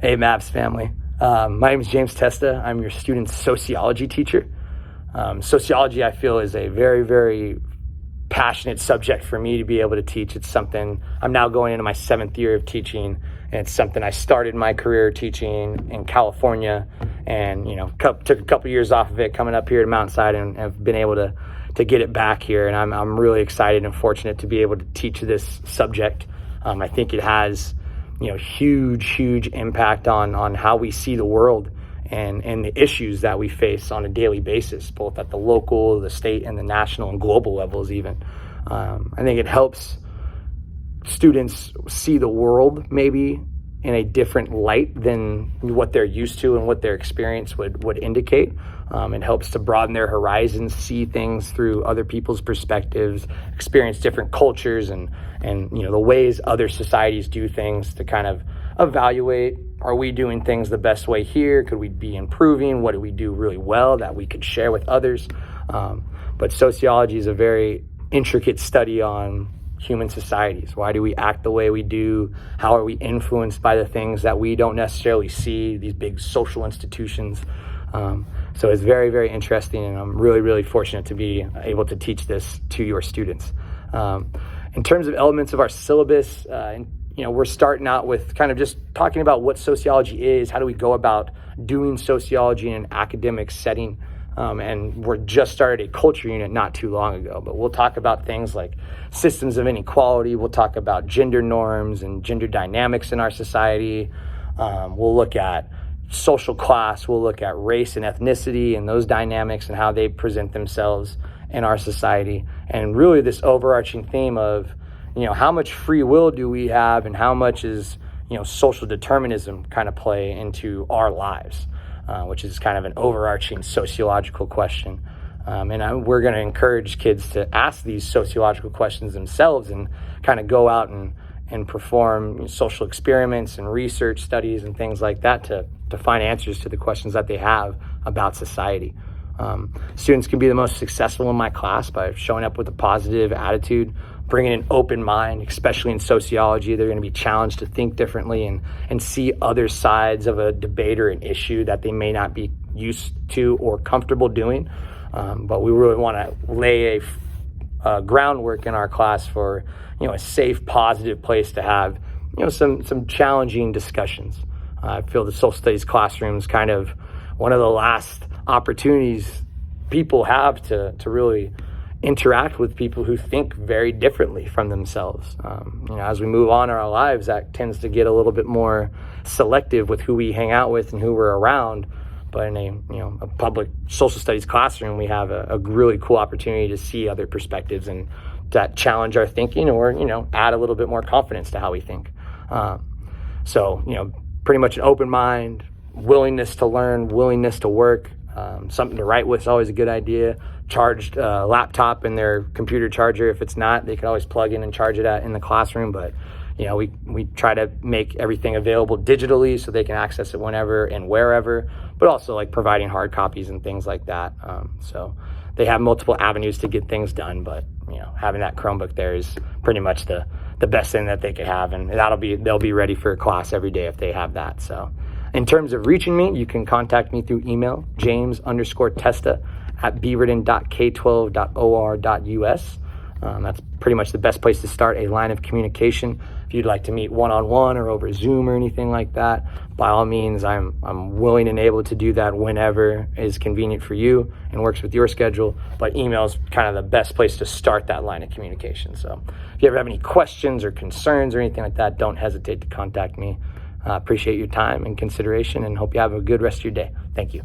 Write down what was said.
Hey, Maps family. My name is James Testa. I'm your student sociology teacher. Sociology, I feel, is a very, very passionate subject for me to be able to teach. It's something I'm now going into my 7th year of teaching, and it's something I started my career teaching in California, and took a couple years off of it coming up here to Mountainside, and have been able to get it back here. And I'm really excited and fortunate to be able to teach this subject. I think it has huge impact on how we see the world and the issues that we face on a daily basis, both at the local, the state, and the national and global levels even. I think it helps students see the world maybe in a different light than what they're used to and what their experience would indicate. It helps to broaden their horizons, see things through other people's perspectives, experience different cultures and the ways other societies do things, to kind of evaluate, are we doing things the best way here? Could we be improving? What do we do really well that we could share with others? But sociology is a very intricate study on human societies. Why do we act the way we do? How are we influenced by the things that we don't necessarily see, these big social institutions? So it's very, very interesting, and I'm really, really fortunate to be able to teach this to your students. In terms of elements of our syllabus, we're starting out with kind of just talking about what sociology is, how do we go about doing sociology in an academic setting, and we're just started a culture unit not too long ago, but we'll talk about things like systems of inequality, we'll talk about gender norms and gender dynamics in our society, we'll look at social class, we'll look at race and ethnicity and those dynamics and how they present themselves in our society, and really this overarching theme of how much free will do we have, and how much is social determinism kind of play into our lives, which is kind of an overarching sociological question. We're going to encourage kids to ask these sociological questions themselves and kind of go out and perform social experiments and research studies and things like that to find answers to the questions that they have about society. Students can be the most successful in my class by showing up with a positive attitude, bringing an open mind, especially in sociology. They're going to be challenged to think differently and see other sides of a debate or an issue that they may not be used to or comfortable doing. But we really want to lay a groundwork in our class for a safe, positive place to have some challenging discussions. I feel the social studies classroom is kind of one of the last opportunities people have to really interact with people who think very differently from themselves. As we move on in our lives, that tends to get a little bit more selective with who we hang out with and who we're around. But in a public social studies classroom, we have a really cool opportunity to see other perspectives and that challenge our thinking, or add a little bit more confidence to how we think. Pretty much an open mind, willingness to learn, willingness to work. Something to write with is always a good idea. Charged laptop and their computer charger. If it's not, they can always plug in and charge it in the classroom. But we try to make everything available digitally so they can access it whenever and wherever, but also like providing hard copies and things like that. So they have multiple avenues to get things done, but having that Chromebook there is pretty much the best thing that they could have, and they'll be ready for class every day if they have that. So in terms of reaching me, you can contact me through email, james_testa@beaverton.k12.or.us. That's pretty much the best place to start a line of communication. If you'd like to meet one-on-one or over Zoom or anything like that, by all means, I'm willing and able to do that whenever is convenient for you and works with your schedule. But email is kind of the best place to start that line of communication. So if you ever have any questions or concerns or anything like that, don't hesitate to contact me. Appreciate your time and consideration, and hope you have a good rest of your day. Thank you.